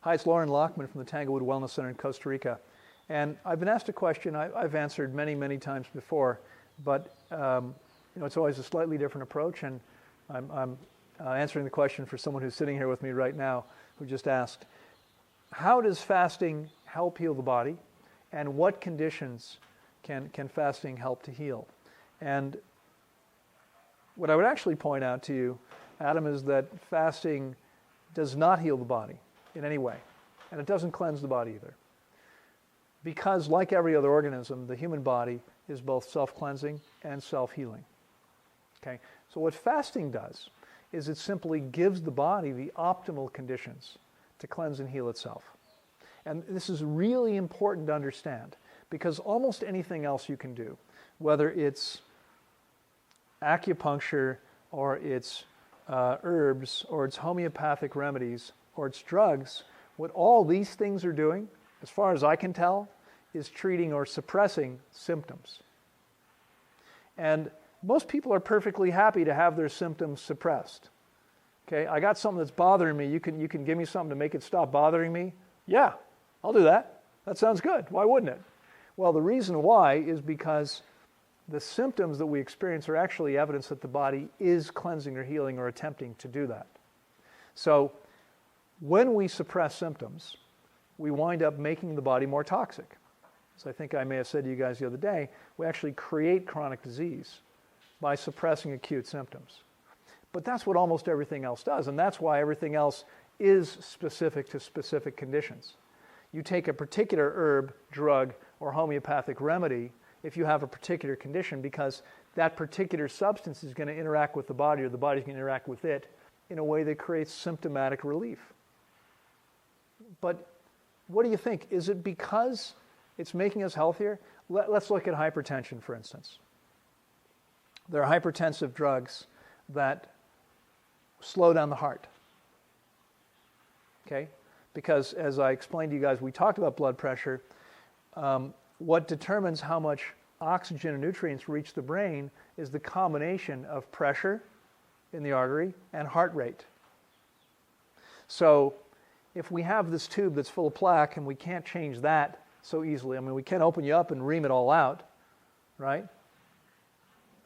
Hi, it's Loren Lockman from the Tanglewood Wellness Center in Costa Rica. And I've been asked a question I've answered many, many times before, but it's always a slightly different approach, and I'm answering the question for someone who's sitting here with me right now who just asked, how does fasting help heal the body, and what conditions can fasting help to heal? And what I would actually point out to you, Adam, is that fasting does not heal the body in any way, and it doesn't cleanse the body either. Because like every other organism, the human body is both self-cleansing and self-healing. Okay? So what fasting does is it simply gives the body the optimal conditions to cleanse and heal itself. And this is really important to understand, because almost anything else you can do, whether it's acupuncture or it's herbs or it's homeopathic remedies or it's drugs, what all these things are doing, as far as I can tell, is treating or suppressing symptoms. And most people are perfectly happy to have their symptoms suppressed. Okay, I got something that's bothering me. You can give me something to make it stop bothering me? Yeah, I'll do that. That sounds good. Why wouldn't it? Well, the reason why is because the symptoms that we experience are actually evidence that the body is cleansing or healing or attempting to do that. So when we suppress symptoms, we wind up making the body more toxic. As I think I may have said to you guys the other day, we actually create chronic disease by suppressing acute symptoms. But that's what almost everything else does, and that's why everything else is specific to specific conditions. You take a particular herb, drug, or homeopathic remedy if you have a particular condition, because that particular substance is going to interact with the body, or the body's going to interact with it in a way that creates symptomatic relief. But what do you think? Is it because it's making us healthier? Let's look at hypertension, for instance. There are hypertensive drugs that slow down the heart. Okay? Because as I explained to you guys, we talked about blood pressure. What determines how much oxygen and nutrients reach the brain is the combination of pressure in the artery and heart rate. So if we have this tube that's full of plaque and we can't change that so easily, I mean, we can't open you up and ream it all out, right?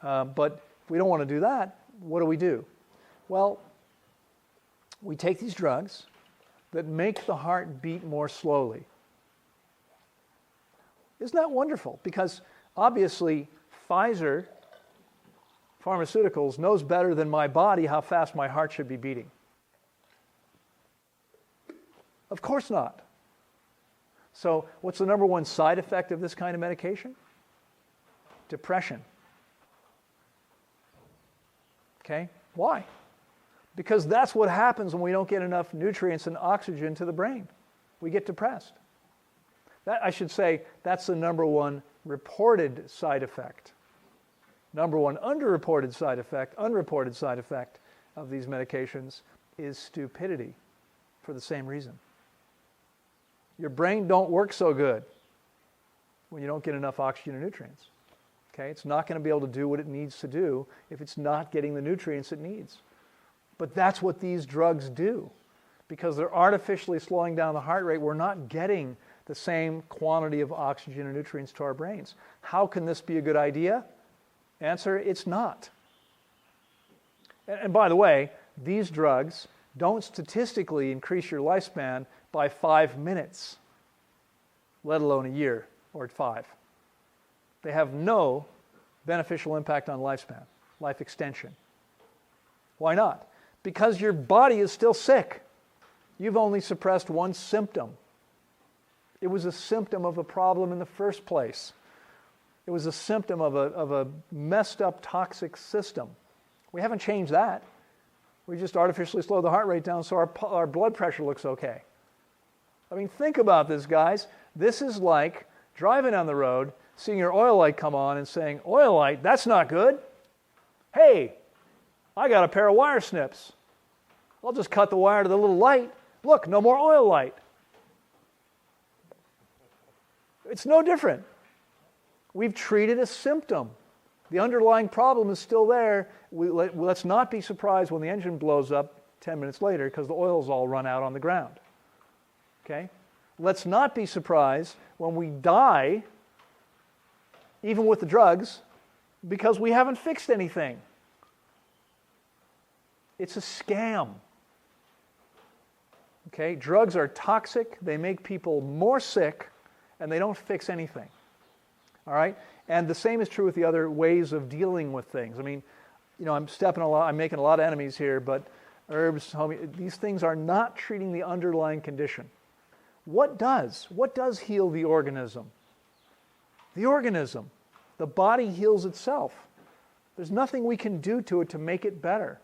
But if we don't want to do that, what do? Well, we take these drugs that make the heart beat more slowly. Isn't that wonderful? Because obviously Pfizer Pharmaceuticals knows better than my body how fast my heart should be beating. Of course not. So what's the number one side effect of this kind of medication? Depression. Okay? Why? Because that's what happens when we don't get enough nutrients and oxygen to the brain. We get depressed. That, I should say, that's the number one reported side effect. Number one unreported side effect of these medications is stupidity, for the same reason. Your brain don't work so good when you don't get enough oxygen and nutrients. Okay? It's not going to be able to do what it needs to do if it's not getting the nutrients it needs. But that's what these drugs do. Because they're artificially slowing down the heart rate, we're not getting the same quantity of oxygen and nutrients to our brains. How can this be a good idea? Answer, it's not. And by the way, these drugs don't statistically increase your lifespan by 5 minutes, let alone a year or 5. They have no beneficial impact on lifespan, life extension. Why not? Because your body is still sick. You've only suppressed one symptom. It was a symptom of a problem in the first place. It was a symptom of a messed up toxic system. We haven't changed that. We just artificially slowed the heart rate down so our blood pressure looks okay. I mean, think about this, guys. This is like driving on the road, seeing your oil light come on and saying, oil light, that's not good. Hey, I got a pair of wire snips. I'll just cut the wire to the little light. Look, no more oil light. It's no different. We've treated a symptom. The underlying problem is still there. Let's not be surprised when the engine blows up 10 minutes later because the oil's all run out on the ground. Okay? Let's not be surprised when we die, even with the drugs, because we haven't fixed anything. It's a scam. Okay? Drugs are toxic, they make people more sick, and they don't fix anything. All right? And the same is true with the other ways of dealing with things. I mean, I'm making a lot of enemies here, but herbs, these things are not treating the underlying condition. What does? What does heal the organism? The organism. The body heals itself. There's nothing we can do to it to make it better.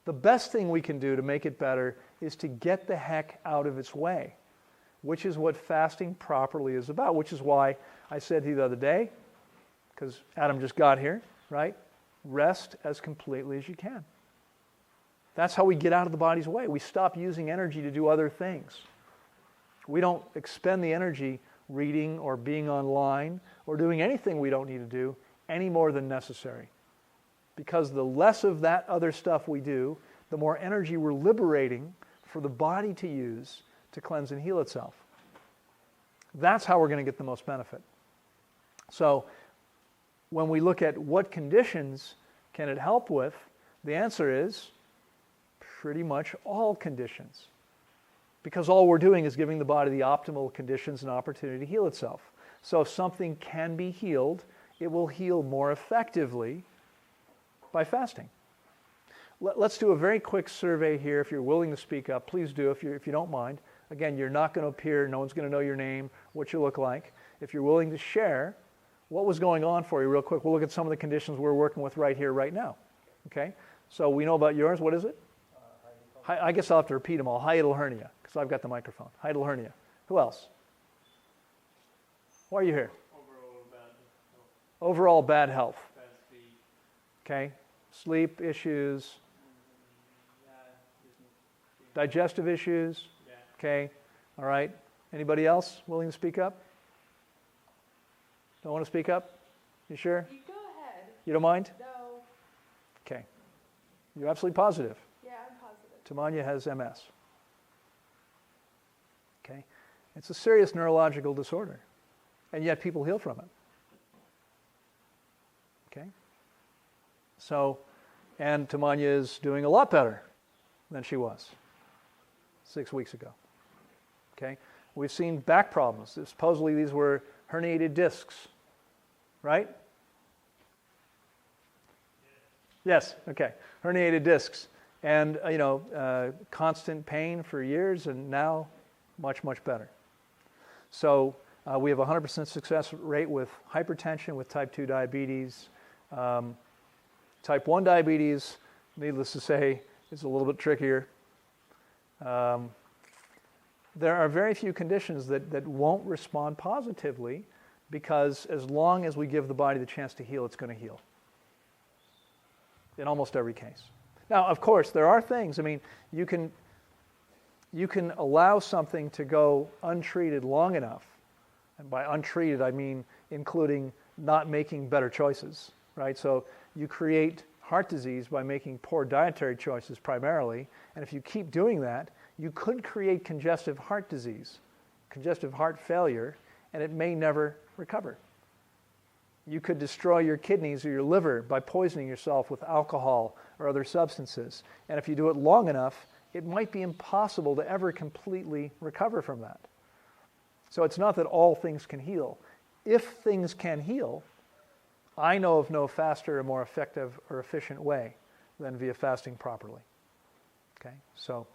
The best thing we can do to make it better is to get the heck out of its way, which is what fasting properly is about, which is why I said to you the other day, because Adam just got here, right? Rest as completely as you can. That's how we get out of the body's way. We stop using energy to do other things. We don't expend the energy reading or being online or doing anything we don't need to do any more than necessary. Because the less of that other stuff we do, the more energy we're liberating for the body to use to cleanse and heal itself. That's how we're going to get the most benefit. So when we look at what conditions can it help with, the answer is pretty much all conditions. Because all we're doing is giving the body the optimal conditions and opportunity to heal itself. So if something can be healed, it will heal more effectively by fasting. Let's do a very quick survey here. If you're willing to speak up, please do if you don't mind. Again, you're not going to appear, no one's going to know your name, what you look like. If you're willing to share what was going on for you real quick, we'll look at some of the conditions we're working with right here, right now. Okay? So we know about yours. What is it? I guess I'll have to repeat them all. Hiatal hernia, because I've got the microphone. Hiatal hernia. Who else? Why are you here? Overall bad health. Overall bad health. Bad sleep. Okay. Sleep issues. Yeah, Digestive issues. yeah. Okay. All right. Anybody else willing to speak up? Don't want to speak up? You sure? You go ahead. You don't mind? No. Okay. You're absolutely positive. Yeah, I'm positive. Tamanya has MS. Okay. It's a serious neurological disorder, and yet people heal from it. Okay. So, and Tamanya is doing a lot better than she was 6 weeks ago. Okay. We've seen back problems. Supposedly these were herniated discs, right? Yes. Okay. Herniated discs. And, constant pain for years, and now much, much better. So we have a 100% success rate with hypertension, with type 2 diabetes. Type 1 diabetes, needless to say, is a little bit trickier. There are very few conditions that won't respond positively, because as long as we give the body the chance to heal, it's going to heal. In almost every case. Now, of course, there are things, you can allow something to go untreated long enough, and by untreated I mean including not making better choices, right? So you create heart disease by making poor dietary choices primarily, and if you keep doing that, you could create congestive heart disease, congestive heart failure, and it may never recover. You could destroy your kidneys or your liver by poisoning yourself with alcohol or other substances. And if you do it long enough, it might be impossible to ever completely recover from that. So it's not that all things can heal. If things can heal, I know of no faster or more effective or efficient way than via fasting properly. Okay, so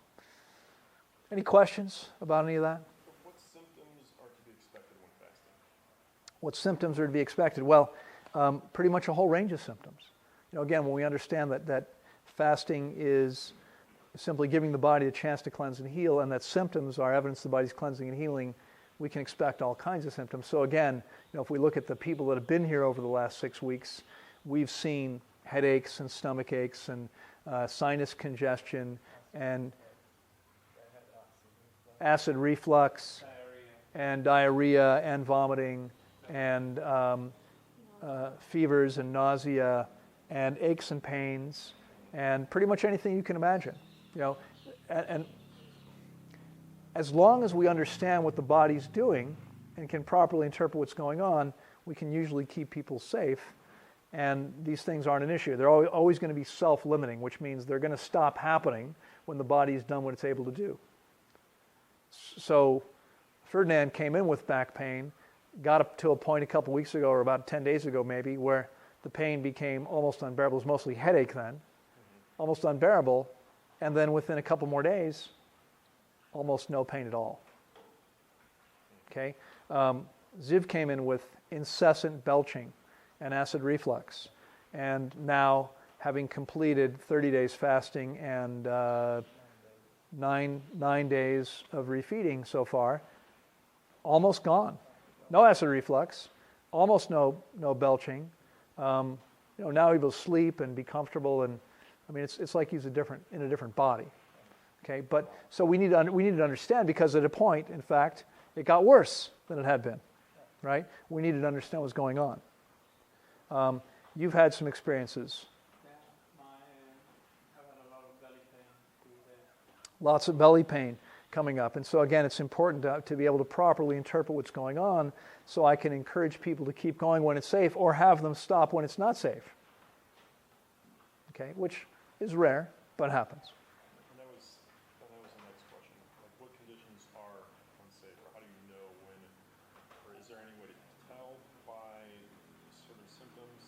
any questions about any of that? What symptoms are to be expected when fasting? What symptoms are to be expected? Well, pretty much a whole range of symptoms. Again, when we understand that fasting is simply giving the body a chance to cleanse and heal, and that symptoms are evidence the body's cleansing and healing, we can expect all kinds of symptoms. So again, if we look at the people that have been here over the last 6 weeks, we've seen headaches and stomach aches and sinus congestion and acid reflux and diarrhea and vomiting and fevers and nausea and aches and pains and pretty much anything you can imagine. And as long as we understand what the body's doing and can properly interpret what's going on, we can usually keep people safe, and these things aren't an issue. They're always going to be self-limiting, which means they're going to stop happening when the body's done what it's able to do. So Ferdinand came in with back pain, got up to a point a couple weeks ago, or about 10 days ago maybe, where the pain became almost unbearable. It was mostly headache then, almost unbearable, and then within a couple more days, almost no pain at all. Okay? Ziv came in with incessant belching and acid reflux, and now, having completed 30 days fasting and 9 days of refeeding so far, almost gone. No acid reflux, almost no belching. Now able to sleep and be comfortable, and I mean it's like he's in a different body. Okay, but so we need to understand, because at a point, in fact, it got worse than it had been. Right? We needed to understand what's going on. You've had some experiences. Yeah, I've had a lot of belly pain through there. Lots of belly pain coming up. And so again, it's important to be able to properly interpret what's going on, so I can encourage people to keep going when it's safe, or have them stop when it's not safe. Okay, which is rare, but happens. And that was the next question. Like, what conditions are unsafe, or how do you know when, or is there any way to tell by certain symptoms?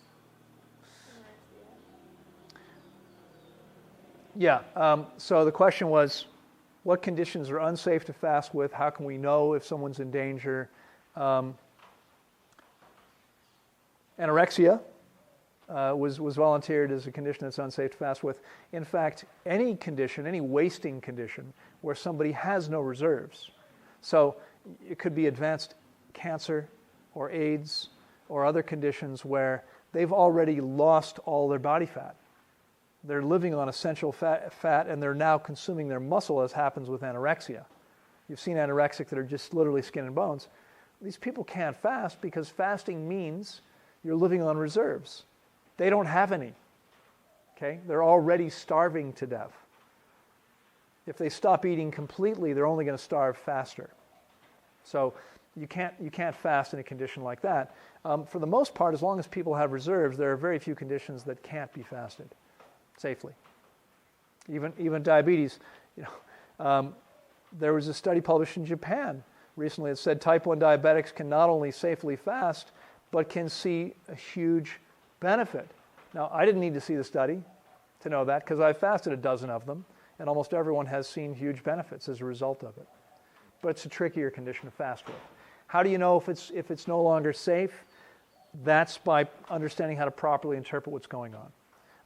Yeah, so the question was, what conditions are unsafe to fast with? How can we know if someone's in danger? Anorexia was volunteered as a condition that's unsafe to fast with. In fact, any condition, any wasting condition where somebody has no reserves. So it could be advanced cancer or AIDS or other conditions where they've already lost all their body fat. They're living on essential fat, and they're now consuming their muscle, as happens with anorexia. You've seen anorexic that are just literally skin and bones. These people can't fast, because fasting means you're living on reserves. They don't have any. Okay? They're already starving to death. If they stop eating completely, they're only going to starve faster. So you can't fast in a condition like that. For the most part, as long as people have reserves, there are very few conditions that can't be fasted safely. Even diabetes. There was a study published in Japan recently that said type 1 diabetics can not only safely fast, but can see a huge benefit. Now, I didn't need to see the study to know that, because I've fasted a dozen of them, and almost everyone has seen huge benefits as a result of it. But it's a trickier condition to fast with. How do you know if it's no longer safe? That's by understanding how to properly interpret what's going on.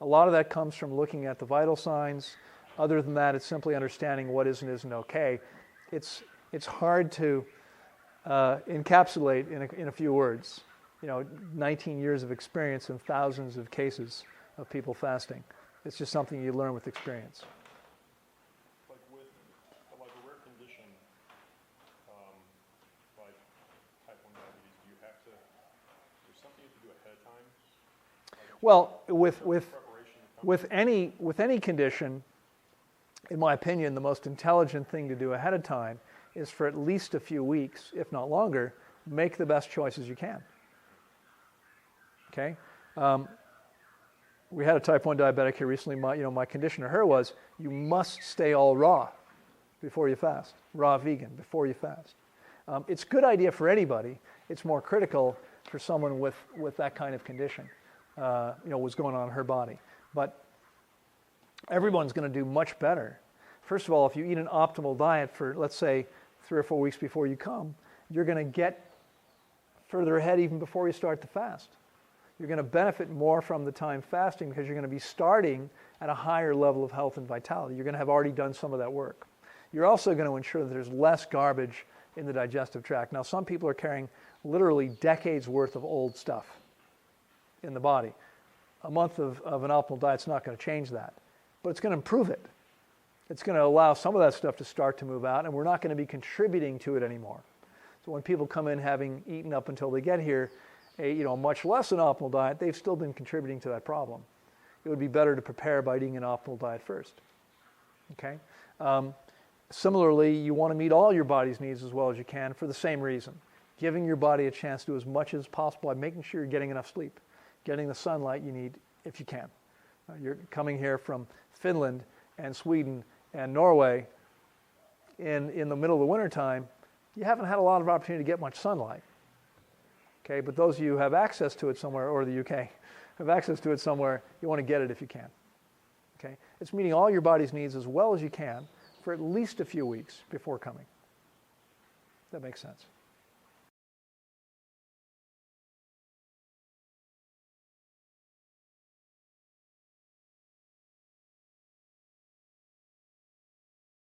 A lot of that comes from looking at the vital signs. Other than that, it's simply understanding what is and isn't okay. It's hard to encapsulate in a few words. 19 years of experience and thousands of cases of people fasting. It's just something you learn with experience. Like with a rare condition, like type 1 diabetes, do you have to, there's something you have to do ahead of time? Well, Preparation with any condition, in my opinion, the most intelligent thing to do ahead of time is, for at least a few weeks, if not longer, make the best choices you can. Okay? We had a type 1 diabetic here recently. My condition to her was, you must stay all raw before you fast, raw vegan before you fast. It's a good idea for anybody. It's more critical for someone with that kind of condition. What's going on in her body. But everyone's going to do much better. First of all, if you eat an optimal diet for, let's say, 3 or 4 weeks before you come, you're going to get further ahead even before you start to fast. You're going to benefit more from the time fasting, because you're going to be starting at a higher level of health and vitality. You're going to have already done some of that work. You're also going to ensure that there's less garbage in the digestive tract. Now, some people are carrying literally decades worth of old stuff in the body. A month of an optimal diet's not going to change that, but it's going to improve it. It's going to allow some of that stuff to start to move out, and we're not going to be contributing to it anymore. So when people come in having eaten up until they get here a much less than optimal diet, they've still been contributing to that problem. It would be better to prepare by eating an optimal diet first. Okay? Similarly, you want to meet all your body's needs as well as you can for the same reason. Giving your body a chance to do as much as possible by making sure you're getting enough sleep, getting the sunlight you need if you can. You're coming here from Finland and Sweden and Norway in the middle of the wintertime, you haven't had a lot of opportunity to get much sunlight. Okay, but those of you who have access to it somewhere, or the UK, have access to it somewhere, you want to get it if you can. Okay, it's meeting all your body's needs as well as you can for at least a few weeks before coming. That makes sense.